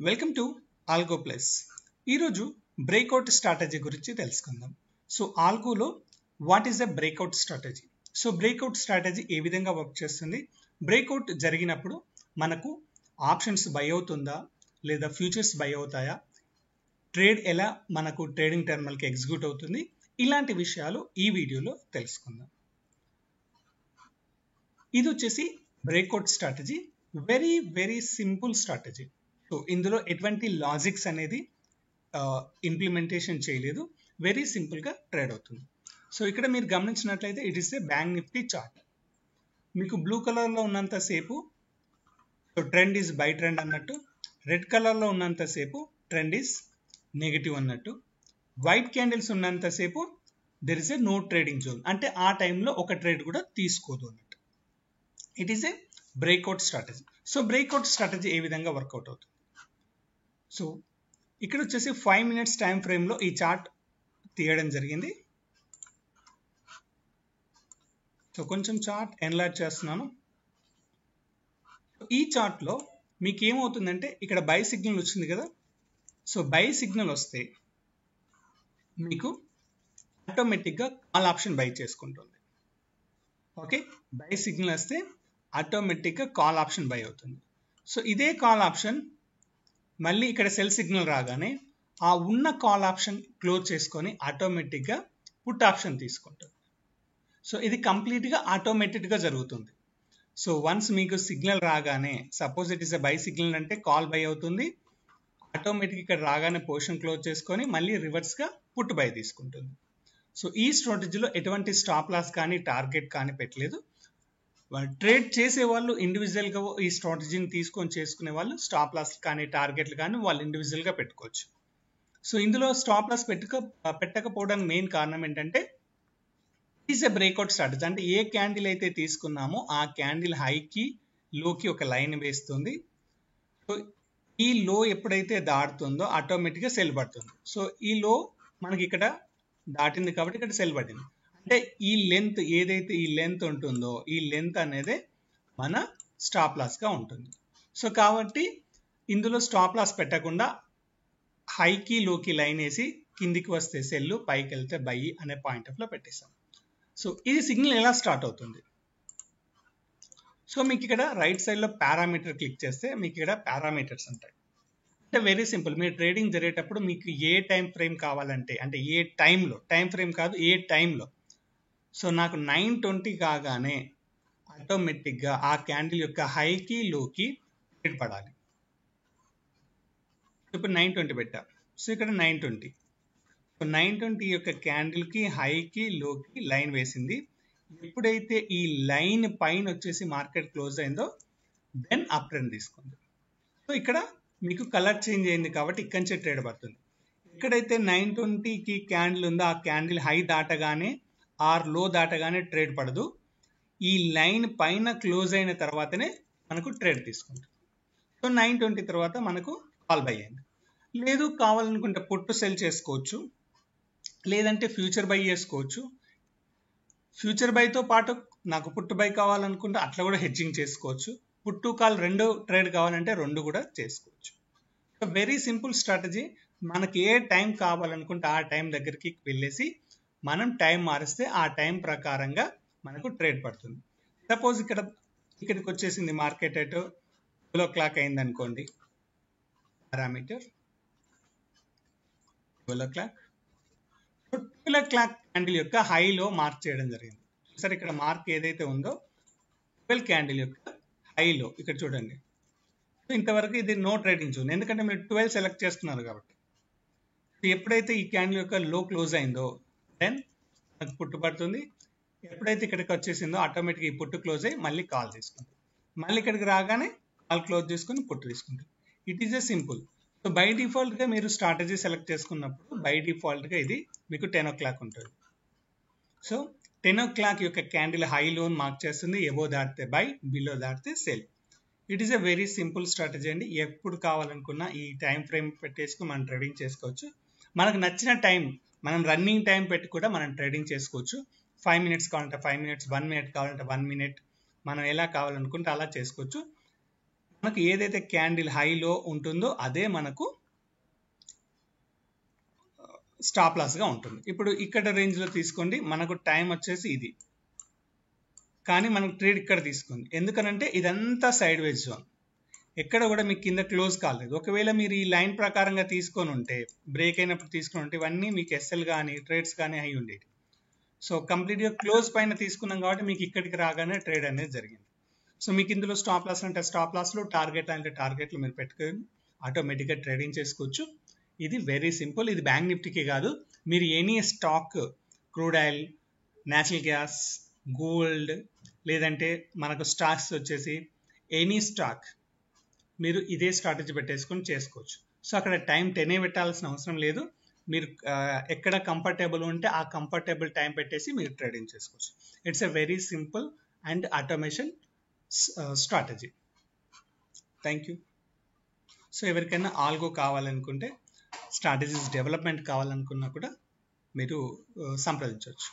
Welcome to Algo Plus. ఈరోజు breakout strategy గురించి తెలుసుకుందాం. సో ఆల్గోలో what is the breakout strategy? So breakout strategy ఏ విధంగా వర్క్ చేస్తుంది? బ్రేక్అవుట్ జరిగినప్పుడు మనకు ఆప్షన్స్ బై అవుతుందా లేదా ఫ్యూచర్స్ బై అవుతాయా, ట్రేడ్ ఎలా మనకు ట్రేడింగ్ టెర్మినల్కి ఎగ్జిక్యూట్ అవుతుంది, ఇలాంటి విషయాలు ఈ వీడియోలో తెలుసుకుందాం. ఇది వచ్చేసి breakout strategy, very simple strategy. So ఇందులో ఎటువంటి లాజిక్స్ అనేది ఇంప్లిమెంటేషన్ చేయలేదు, వెరీ సింపుల్గా ట్రేడ్ అవుతుంది. సో ఇక్కడ మీరు గమనించినట్లయితే it is a bank Nifty chart. మీకు బ్లూ కలర్లో ఉన్నంతసేపు ట్రెండ్ ఈజ్ బై ట్రెండ్ అన్నట్టు, రెడ్ కలర్లో ఉన్నంతసేపు ట్రెండ్ ఈజ్ నెగిటివ్ అన్నట్టు, వైట్ క్యాండిల్స్ ఉన్నంతసేపు there is a no trading zone, అంటే ఆ టైంలో ఒక ట్రేడ్ కూడా తీసుకోదు అన్నట్టు. It is a breakout strategy. So breakout strategy ఏ విధంగా వర్కౌట్ అవుతుంది? సో ఇక్కడ వచ్చేసి 5 minutes టైం ఫ్రేమ్లో ఈ చార్ట్ తీయడం జరిగింది. సో కొంచెం చార్ట్ ఎన్లార్జ్ చేస్తున్నాను. ఈ చార్ట్లో మీకు ఏమవుతుందంటే ఇక్కడ బై సిగ్నల్ వచ్చింది కదా. సో బై సిగ్నల్ వస్తే మీకు ఆటోమేటిక్గా కాల్ ఆప్షన్ బై చేసుకుంటుంది. ఓకే, బై సిగ్నల్ వస్తే ఆటోమేటిక్గా కాల్ ఆప్షన్ బై అవుతుంది. సో ఇదే కాల్ ఆప్షన్ మళ్ళీ ఇక్కడ సెల్ సిగ్నల్ రాగానే ఆ ఉన్న కాల్ ఆప్షన్ క్లోజ్ చేసుకొని ఆటోమేటిక్గా పుట్ ఆప్షన్ తీసుకుంటుంది. సో ఇది కంప్లీట్గా ఆటోమేటెడ్గా జరుగుతుంది. సో వన్స్ మీకు సిగ్నల్ రాగానే, suppose it is a by signal అంటే కాల్ బై అవుతుంది, ఆటోమేటిక్ ఇక్కడ రాగానే పొజిషన్ క్లోజ్ చేసుకొని మళ్ళీ రివర్స్గా పుట్ బై తీసుకుంటుంది. సో ఈ స్ట్రాటజీలో ఎటువంటి స్టాప్ లాస్ కానీ టార్గెట్ కానీ పెట్టలేదు. ట్రేడ్ చేసే వాళ్ళు ఇండివిజువల్గా ఈ స్ట్రాటజీని తీసుకొని చేసుకునే వాళ్ళు స్టాప్ లాస్ కానీ టార్గెట్లు కానీ వాళ్ళు ఇండివిజువల్గా పెట్టుకోవచ్చు. సో ఇందులో స్టాప్ లాస్ పెట్టకపోవడానికి మెయిన్ కారణం ఏంటంటే ఈజ్ ఎ బ్రేక్అవుట్ స్ట్రాటజీ. అంటే ఏ క్యాండిల్ అయితే తీసుకున్నామో ఆ క్యాండిల్ హైకి లోకి ఒక లైన్ వేస్తుంది. సో ఈ లో ఎప్పుడైతే దాటుతుందో ఆటోమేటిక్గా సెల్ పడుతుంది. సో ఈ లో మనకి ఇక్కడ దాటింది కాబట్టి ఇక్కడ సెల్ పడింది. అంటే ఈ లెంత్ ఏదైతే ఈ లెంత్ ఉంటుందో ఈ లెంత్ అనేది మన స్టాప్ లాస్గా ఉంటుంది. సో కాబట్టి ఇందులో స్టాప్ లాస్ పెట్టకుండా హైకి లోకి లైన్ వేసి కిందికి వస్తే సెల్, పైకి వెళ్తే బై అనే పాయింట్ ఆఫ్లో పెట్టేసాం. సో ఇది సిగ్నల్ ఎలా స్టార్ట్ అవుతుంది? సో మీకు ఇక్కడ రైట్ సైడ్లో పారామీటర్ క్లిక్ చేస్తే మీకు ఇక్కడ పారామీటర్స్ ఉంటాయి. అంటే వెరీ సింపుల్, మీరు ట్రేడింగ్ జరిగేటప్పుడు మీకు ఏ టైం ఫ్రేమ్ కావాలంటే, అంటే ఏ టైంలో, టైం ఫ్రేమ్ కాదు ఏ టైంలో. సో నాకు 9:20 కాగానే ఆటోమేటిక్గా ఆ క్యాండిల్ యొక్క హైకి లోకి ట్రేడ్ పడాలి. ఇప్పుడు 9:20 పెట్టా. సో ఇక్కడ 9:20. సో 9:20 యొక్క క్యాండిల్కి హైకి లోకి లైన్ వేసింది. ఎప్పుడైతే ఈ లైన్ పైన వచ్చేసి మార్కెట్ క్లోజ్ అయిందో దెన్ అప్ ట్రెండ్ తీసుకుంది. సో ఇక్కడ మీకు కలర్ చేంజ్ అయింది కాబట్టి ఇక్కడి నుంచే ట్రేడ్ పడుతుంది. ఎక్కడైతే 9:20కి క్యాండిల్ ఉందో ఆ క్యాండిల్ హై దాటగానే ఆర్ లో దాటగానే ట్రేడ్ పడదు. ఈ లైన్ పైన క్లోజ్ అయిన తర్వాతనే మనకు ట్రేడ్ తీసుకుంటుంది. సో 9:20 తర్వాత మనకు కాల్ బై అయింది. లేదు కావాలనుకుంటే పుట్టు సెల్ చేసుకోవచ్చు, లేదంటే ఫ్యూచర్ బై చేసుకోవచ్చు. ఫ్యూచర్ బైతో పాటు నాకు పుట్టు బై కావాలనుకుంటే అట్లా కూడా హెడ్జింగ్ చేసుకోవచ్చు. పుట్టు కాల్ రెండు ట్రేడ్ కావాలంటే రెండు కూడా చేసుకోవచ్చు. So very simple strategy. మనకి ఏ టైం కావాలనుకుంటే ఆ టైం దగ్గరికి వెళ్ళేసి మనం టైం మారిస్తే ఆ టైం ప్రకారంగా మనకు ట్రేడ్ పడుతుంది. సపోజ్ ఇక్కడికి వచ్చేసింది మార్కెట్ అట్ 12 o'clock అయింది అనుకోండి, పారామీటర్ 12 o'clock. 12 o'clock క్యాండిల్ యొక్క హైలో మార్క్ చేయడం జరిగింది. సరే ఇక్కడ మార్క్ ఏదైతే ఉందో 12 క్యాండిల్ యొక్క హైలో ఇక్కడ చూడండి. సో ఇంతవరకు ఇది నో ట్రేడింగ్ జోన్, ఎందుకంటే మీరు 12 సెలెక్ట్ చేస్తున్నారు కాబట్టి. ఎప్పుడైతే ఈ క్యాండిల్ యొక్క లో క్లోజ్ అయిందో దెన్ మనకు పుట్టు పడుతుంది. ఎప్పుడైతే ఇక్కడికి వచ్చేసిందో ఆటోమేటిక్గా ఈ పుట్టు క్లోజ్ అయ్యి మళ్ళీ కాల్ తీసుకుంటుంది. మళ్ళీ ఇక్కడికి రాగానే కాల్ క్లోజ్ చేసుకుని పుట్టు తీసుకుంటుంది. It is A simple. So by డిఫాల్ట్గా మీరు స్ట్రాటజీ సెలెక్ట్ చేసుకున్నప్పుడు బై డిఫాల్ట్గా ఇది మీకు 10 o'clock ఉంటుంది. సో 10 o'clock యొక్క క్యాండిల్ హై లోన్ మార్క్ చేస్తుంది. ఎబో దాటితే బై, బిలో దాటితే cell. It is a very simple strategy అండి. ఎప్పుడు కావాలనుకున్నా ఈ టైం ఫ్రేమ్ పెట్టేసుకుని మనం ట్రేడింగ్ చేసుకోవచ్చు. మనకు నచ్చిన టైం, మనం రన్నింగ్ టైం పెట్టి కూడా మనం ట్రేడింగ్ చేసుకోవచ్చు. 5 minutes కావాలంటే 5 minutes, 1 minute కావాలంటే 1 minute, మనం ఎలా కావాలనుకుంటే అలా చేసుకోవచ్చు. మనకు ఏదైతే క్యాండిల్ హైలో ఉంటుందో అదే మనకు స్టాప్ లాస్గా ఉంటుంది. ఇప్పుడు ఇక్కడ రేంజ్లో తీసుకోండి, మనకు టైం వచ్చేసి ఇది, కానీ మనకు ట్రేడ్ ఇక్కడ తీసుకుంది. ఎందుకనంటే ఇదంతా సైడ్ వేజ్ జోన్, ఎక్కడ కూడా మీకు కింద క్లోజ్ కాలేదు. ఒకవేళ మీరు ఈ లైన్ ప్రకారంగా తీసుకొని ఉంటే, బ్రేక్ అయినప్పుడు తీసుకొని ఉంటే ఇవన్నీ మీకు ఎస్ఎల్ కానీ ట్రేడ్స్ కానీ అయి ఉండేవి. సో కంప్లీట్గా క్లోజ్ పైన తీసుకున్నాం కాబట్టి మీకు ఇక్కడికి రాగానే ట్రేడ్ అనేది జరిగింది. సో మీకు ఇందులో స్టాప్ లాస్ అంటే స్టాప్ లాస్లు, టార్గెట్ అంటే టార్గెట్లు మీరు పెట్టుకొని ఆటోమేటిక్గా ట్రేడింగ్ చేసుకోవచ్చు. ఇది వెరీ సింపుల్. ఇది బ్యాంక్ నిఫ్టీకి కాదు, మీరు any stock, crude oil, natural gas, gold, లేదంటే మనకు స్టాక్స్ వచ్చేసి ఎనీ స్టాక్ మీరు ఇదే స్ట్రాటజీ పెట్టేసుకొని చేసుకోవచ్చు. సో అక్కడ టైం 10 పెట్టాల్సిన అవసరం లేదు. మీరు ఎక్కడ కంఫర్టబుల్ ఉంటే ఆ కంఫర్టబుల్ టైం పెట్టేసి మీరు ట్రేడింగ్ చేసుకోవచ్చు. It's a very simple and automation strategy. Thank you. So ఎవరికైనా ఆల్గో కావాలనుకుంటే, స్ట్రాటజీస్ డెవలప్మెంట్ కావాలనుకున్నా కూడా మీరు సంప్రదించవచ్చు.